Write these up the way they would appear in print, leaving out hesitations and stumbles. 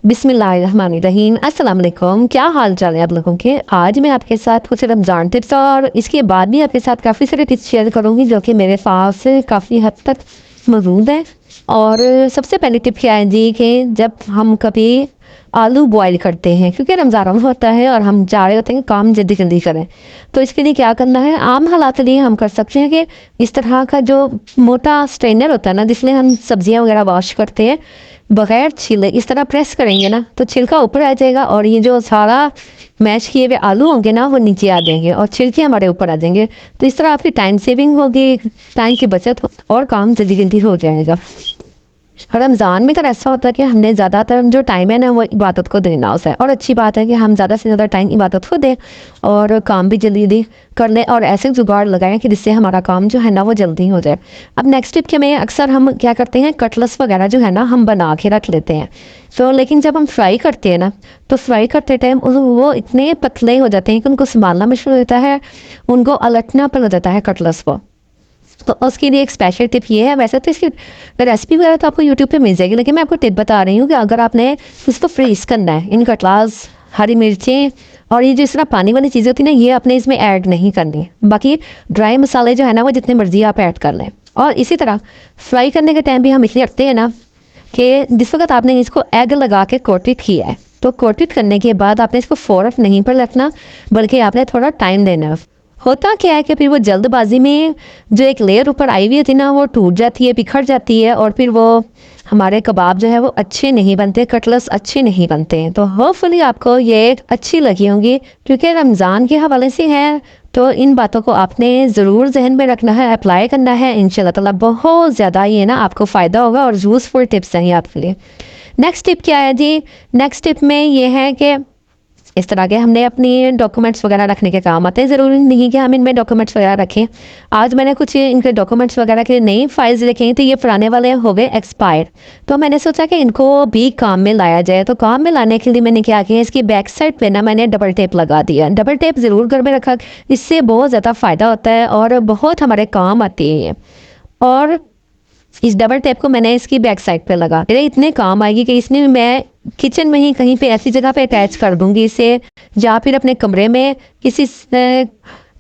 बिस्मिल्लाहिर्रहमानिर्रहीम। अस्सलाम वालेकुम। क्या हाल चाल है आप लोगों के। आज मैं आपके साथ कुछ रमज़ान टिप्स और इसके बाद भी आपके साथ काफ़ी सारे टिप्स शेयर करूंगी जो कि मेरे पास काफ़ी हद तक मौजूद है। और सबसे पहली टिप क्या है जी कि जब हम कभी आलू बॉईल करते हैं, क्योंकि रमज़ान होता है और हम चाह रहे होते हैं काम जल्दी जल्दी करें, तो इसके लिए क्या करना है। आम हालात के लिए हम कर सकते हैं कि इस तरह का जो मोटा स्ट्रेनर होता है ना, जिसमें हम सब्जियां वगैरह वॉश करते हैं, बगैर छीले इस तरह प्रेस करेंगे ना तो छिलका ऊपर आ जाएगा और ये जो सारा मैश किए हुए आलू होंगे ना वो नीचे आ जाएंगे और छिलके हमारे ऊपर आ जाएंगे। तो इस तरह आपकी टाइम सेविंग होगी, टाइम की बचत और काम जल्दी जल्दी हो जाएगा। रमज़ान में अगर ऐसा होता है कि हमने ज़्यादातर जो टाइम है ना वो इबादत को देना होता है, और अच्छी बात है कि हम ज़्यादा से ज़्यादा टाइम इबादत को दें और काम भी जल्दी जल्दी कर लें और ऐसे जुगाड़ लगाएं कि जिससे हमारा काम जो है ना वो जल्दी हो जाए। अब नेक्स्ट टिप के में अक्सर हम क्या करते हैं, कटलेट्स वगैरह जो है ना हम बना के रख लेते हैं। तो लेकिन जब हम फ्राई करते हैं ना तो फ्राई करते टाइम वो इतने पतले हो जाते हैं कि उनको संभालना मुश्किल होता है, उनको अलटना पड़ जाता है कटलेट्स को। तो उसके लिए एक स्पेशल टिप ये है। वैसे तो इसकी रेसिपी वगैरह तो आपको यूट्यूब पे मिल जाएगी, लेकिन मैं आपको टिप बता रही हूँ कि अगर आपने इसको फ्रीज करना है, इन कटलास, हरी मिर्चें और ये जिस तरह पानी वाली चीज़ें होती है ना, ये आपने इसमें ऐड नहीं करनी। बाकी ड्राई मसाले जो है ना वो जितने मर्जी आप ऐड कर लें। और इसी तरह फ्राई करने के टाइम भी हम इसलिए रखते हैं ना कि जिस वक्त आपने इसको एग लगा के कोटेड किया है, तो कोटेड करने के बाद आपने इसको फ़ौरन नहीं पर रखना, बल्कि आपने थोड़ा टाइम देना। होता क्या है कि फिर वो जल्दबाजी में जो एक लेयर ऊपर आई हुई होती है ना वो टूट जाती है, बिखर जाती है और फिर वो हमारे कबाब जो है वो अच्छे नहीं बनते, कटलेट्स अच्छे नहीं बनते हैं। तो होपफुली आपको ये अच्छी लगी होंगी, क्योंकि रमज़ान के हवाले से है तो इन बातों को आपने ज़रूर जहन में रखना है, अप्लाई करना है। इंशाल्लाह ताला बहुत ज़्यादा ये ना आपको फ़ायदा होगा और यूज़फुल टिप्स हैं आपके लिए। नेक्स्ट टिप क्या है जी, नेक्स्ट टिप में ये है कि इस तरह के हमने अपनी डॉक्यूमेंट्स वगैरह रखने के काम आते हैं। ज़रूरी नहीं कि हम इनमें डॉक्यूमेंट्स वगैरह रखें। आज मैंने कुछ इनके डॉक्यूमेंट्स वगैरह के नई फाइल्स रखे हैं, तो ये पुराने वाले हो गए एक्सपायर, तो मैंने सोचा कि इनको भी काम में लाया जाए। तो काम में लाने के लिए मैंने क्या किया, इसकी बैक साइड पे ना मैंने डबल टेप लगा दिया। डबल टेप ज़रूर घर में रखा, इससे बहुत ज़्यादा फ़ायदा होता है और बहुत हमारे काम आती है ये। और इस डबल टेप को मैंने इसकी बैक साइड पे लगा, मेरे इतने काम आएगी कि इसमें मैं किचन में ही कहीं पे ऐसी जगह पे अटैच कर दूंगी इसे, या फिर अपने कमरे में किसी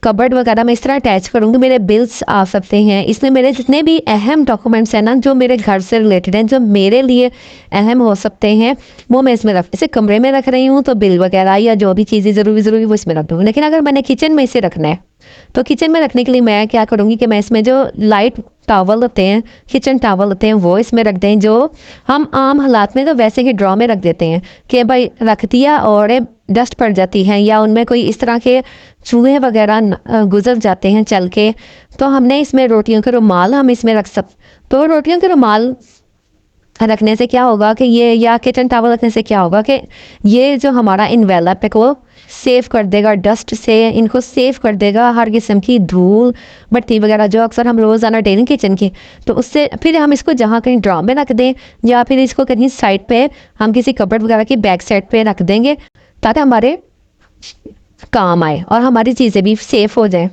कबर्ड वगैरह में इस तरह अटैच करूंगी। मेरे बिल्स आ सकते हैं इसमें, मेरे जितने भी अहम डॉक्यूमेंट्स हैं ना जो मेरे घर से रिलेटेड हैं, जो मेरे लिए अहम हो सकते हैं, वो मैं इसमें इसे कमरे में रख रही हूँ तो बिल वगैरह या जो भी चीज़ें ज़रूरी वो इसमें रख दूँगी। लेकिन अगर मैंने किचन में इसे रखना है तो किचन में रखने के लिए मैं क्या करूँगी कि मैं इसमें जो लाइट टॉवल होते हैं, किचन टॉवल होते हैं, वो इसमें रख दें, जो हम आम हालात में तो वैसे ही ड्रॉ में रख देते हैं कि भाई रख दिया और डस्ट पड़ जाती है या उनमें कोई इस तरह के चूहे वगैरह गुजर जाते हैं चल के, तो हमने इसमें रोटियों के रुमाल हम इसमें रख तो रोटियों के रुमाल रखने से क्या होगा कि ये, या किचन टॉवल रखने से क्या होगा कि ये जो हमारा इन्वेलप है वो सेव कर देगा डस्ट से, इनको सेव कर देगा हर किस्म की धूल भट्टी वगैरह जो अक्सर हम रोज़ाना डेली किचन की, तो उससे फिर हम इसको जहाँ कहीं ड्रॉ में रख दें या फिर इसको कहीं साइड पे हम किसी कपबोर्ड वगैरह की बैक साइड पे रख देंगे ताकि हमारे काम आए और हमारी चीज़ें भी सेफ हो जाएं।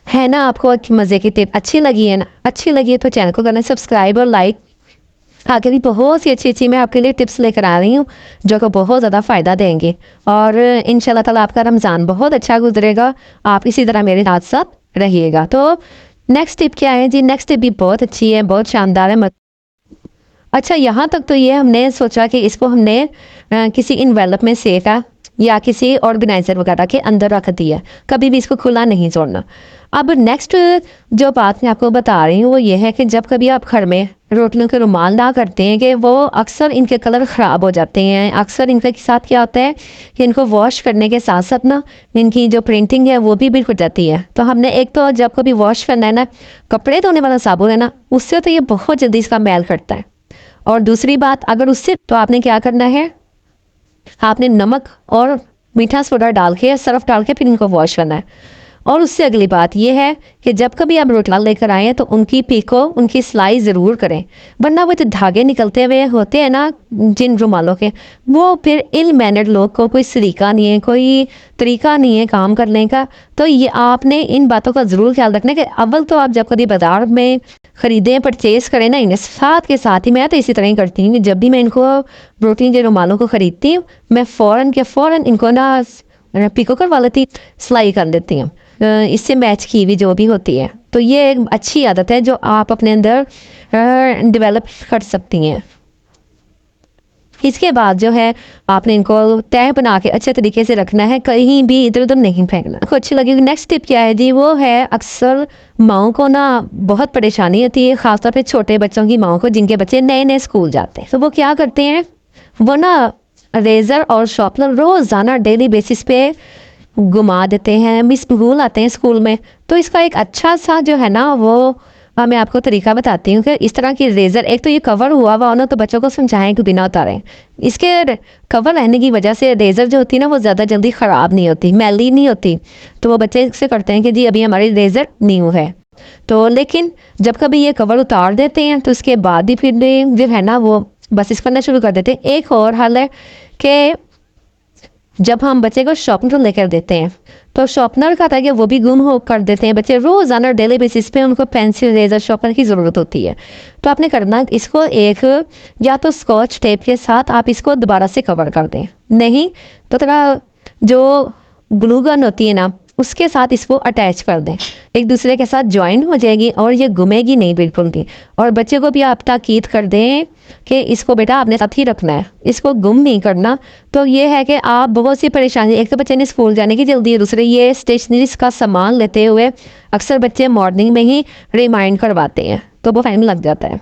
है ना आपको मज़े की टिप अच्छी लगी है ना? अच्छी लगी है तो चैनल को करना सब्सक्राइब और लाइक। आगे भी बहुत सी अच्छी मैं आपके लिए टिप्स लेकर आ रही हूँ जो को बहुत ज़्यादा फ़ायदा देंगे और इंशाल्लाह ताला आपका रमज़ान बहुत अच्छा गुजरेगा। आप इसी तरह मेरे साथ साथ रहिएगा। तो नेक्स्ट टिप क्या है जी, नेक्स्ट टिप भी बहुत अच्छी है, बहुत शानदार है। अच्छा, यहाँ तक तो ये हमने सोचा कि इसको हमने किसी इन्वेलप में सेका या किसी ऑर्गेनाइजर वगैरह के अंदर रख दिया, कभी भी इसको खुला नहीं छोड़ना। अब नेक्स्ट जो बात मैं आपको बता रही हूँ वो ये है कि जब कभी आप घर में रोटियों के रुमाल ना करते हैं कि वो अक्सर इनके कलर ख़राब हो जाते हैं। अक्सर इनके साथ क्या होता है कि इनको वॉश करने के साथ साथ ना इनकी जो प्रिंटिंग है वो भी बिल्कुल जाती है। तो हमने एक तो जब कभी वॉश करना है ना, कपड़े धोने वाला साबुन है ना, उससे तो ये बहुत जल्दी इसका मैल करता है। और दूसरी बात, अगर उससे तो आपने क्या करना है, आपने नमक और मीठा सोडा डाल के, सर्फ डाल के फिर इनको वॉश करना है। और उससे अगली बात यह है कि जब कभी आप रोटियां लेकर आए तो उनकी पीको, उनकी सिलाई ज़रूर करें, वरना वो जो धागे निकलते हुए होते हैं ना जिन रुमालों के, वो फिर इल मैनर्ड लोग को कोई सलीका नहीं है, कोई तरीका नहीं है काम करने का। तो ये आपने इन बातों का ज़रूर ख्याल रखना कि अव्वल तो आप जब कभी बाज़ार में ख़रीदें, परचेज़ करें ना, इन्हें साथ के साथ ही मैं तो इसी तरह ही करती हूँ कि जब भी मैं इनको प्रोटीन के रुमालों को ख़रीदती हूँ, मैं फ़ौरन इनको ना पिको करवा लेती, सिलाई कर लेती हूँ इससे मैच की हुई जो भी होती है। तो ये एक अच्छी आदत है जो आप अपने अंदर डेवलप कर सकती हैं। इसके बाद जो है आपने इनको तय बना के अच्छे तरीके से रखना है, कहीं भी इधर उधर नहीं फेंकना। आपको अच्छी लगेगी। नेक्स्ट टिप क्या है जी, वो है अक्सर माओं को ना बहुत परेशानी होती है, ख़ासतौर पे छोटे बच्चों की माओं को जिनके बच्चे नए नए स्कूल जाते हैं। तो वो क्या करते हैं, वो ना रेज़र और शार्पनर रोज़ाना डेली बेसिस पे घुमा देते हैं, मिस भूल आते हैं स्कूल में। तो इसका एक अच्छा सा जो है ना वो मैं आपको तरीका बताती हूँ कि इस तरह की रेज़र, एक तो ये कवर हुआ हुआ हो ना, तो बच्चों को समझाएं कि बिना उतारें। इसके कवर रहने की वजह से रेज़र जो होती है ना वो ज़्यादा जल्दी ख़राब नहीं होती, मैली नहीं होती। तो वो बच्चे इससे करते हैं कि जी अभी हमारी रेज़र न्यू है। तो लेकिन जब कभी ये कवर उतार देते हैं तो उसके बाद ही फिर जो है ना वो बस इस करना शुरू कर देते हैं। एक और हल है कि जब हम बच्चे को शॉर्पनर लेकर देते हैं तो शॉर्पनर का था कि वो भी गुम हो कर देते हैं बच्चे, रोज़ाना डेली बेसिस पे उनको पेंसिल, रेज़र, शॉर्पनर की ज़रूरत होती है। तो आपने करना इसको एक या तो स्कॉच टेप के साथ आप इसको दोबारा से कवर कर दें, नहीं तो थोड़ा जो ग्लू गन होती है ना उसके साथ इसको अटैच कर दें, एक दूसरे के साथ ज्वाइन हो जाएगी और ये घूमेगी नहीं बिल्कुल भी। और बच्चे को भी आप ताकीद कर दें कि इसको बेटा आपने साथ ही रखना है, इसको गुम नहीं करना। तो ये है कि आप बहुत सी परेशानी, एक तो बच्चे ने स्कूल जाने की जल्दी है, दूसरे ये स्टेशनरी का सामान लेते हुए अक्सर बच्चे मॉर्निंग में ही रिमाइंड करवाते हैं तो वो टाइम लग जाता है।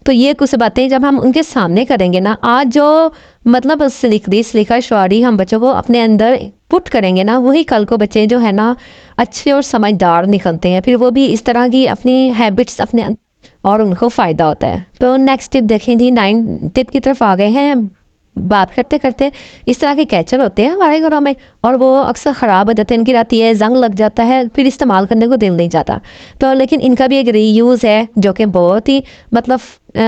तो ये कुछ बातें जब हम उनके सामने करेंगे ना, आज जो मतलब सलीका शुआरी हम बच्चों को अपने अंदर पुट करेंगे ना, वही कल को बच्चे जो है ना अच्छे और समझदार निकलते हैं, फिर वो भी इस तरह की अपनी हैबिट्स अपने और उनको फ़ायदा होता है। तो नेक्स्ट टिप देखें जी, 9 टिप की तरफ आ गए हैं। बात करते करते इस तरह के कैचर होते हैं हमारे घरों में और वो अक्सर ख़राब हो जाते हैं, इनकी रहती है, जंग लग जाता है, फिर इस्तेमाल करने को दिल नहीं जाता। तो लेकिन इनका भी एक रीयूज़ है जो कि बहुत ही मतलब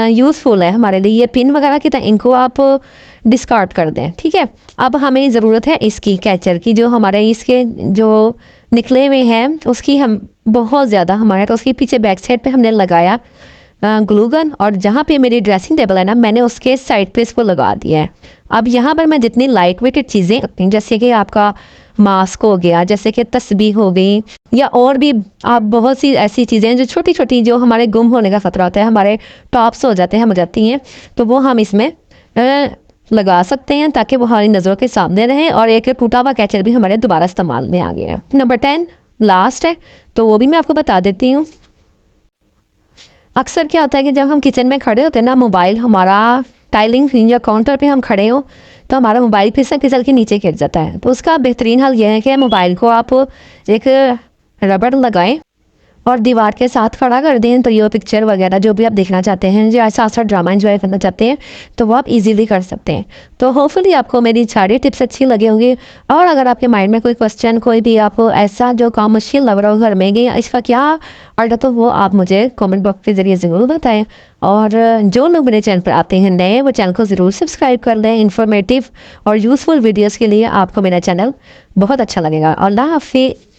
यूज़फुल है हमारे लिए। ये पिन वगैरह की तरह इनको आप डिस्कार्ड कर दें, ठीक है। अब हमें ज़रूरत है इसकी कैचर की, जो हमारे इसके जो निकले हुए हैं उसकी हम बहुत ज़्यादा हमारे, तो उसके पीछे बैक साइड पे हमने लगाया ग्लू गन, और जहाँ पे मेरी ड्रेसिंग टेबल है ना मैंने उसके साइड पे इसको लगा दिया है। अब यहाँ पर मैं जितनी लाइट वेटेड चीज़ें रखती हूँ, जैसे कि आपका मास्क हो गया, जैसे कि तस्बीह हो गई, या और भी आप बहुत सी ऐसी चीज़ें जो छोटी छोटी जो हमारे गुम होने का ख़तरा होता है, हमारे टॉप्स हो जाते हैं, हम जाती हैं, तो वो हम इसमें लगा सकते हैं ताकि वो हमारी नज़रों के सामने रहें। और एक टूटा हुआ कैचर भी हमारे दोबारा इस्तेमाल में आ गया है। नंबर 10 लास्ट है, तो वो भी मैं आपको बता देती हूँ। अक्सर क्या होता है कि जब हम किचन में खड़े होते हैं ना, मोबाइल हमारा टाइलिंग या काउंटर पे हम खड़े हो तो हमारा मोबाइल फिसल के नीचे गिर जाता है। तो उसका बेहतरीन हल यह है कि मोबाइल को आप एक रबड़ लगाएं और दीवार के साथ खड़ा कर दें, तो ये पिक्चर वगैरह जो भी आप देखना चाहते हैं, जो ऐसा ऐसा ड्रामा एंजॉय करना चाहते हैं, तो वो आप इजीली कर सकते हैं। तो होपफुली आपको मेरी सारी टिप्स अच्छी लगी होंगी। और अगर आपके माइंड में कोई क्वेश्चन, कोई भी आपको ऐसा जो काम मुश्किल लग रहा हो घर में, गई इसका क्या अर्थ, तो वो आप मुझे कमेंट बॉक्स के ज़रिए ज़रूर बताएं। और जो लोग मेरे चैनल पर आते हैं नए, वो चैनल को ज़रूर सब्सक्राइब कर लें। इन्फॉर्मेटिव और यूज़फुल वीडियोज़ के लिए आपको मेरा चैनल बहुत अच्छा लगेगा। और अल्लाह हाफ़िज़।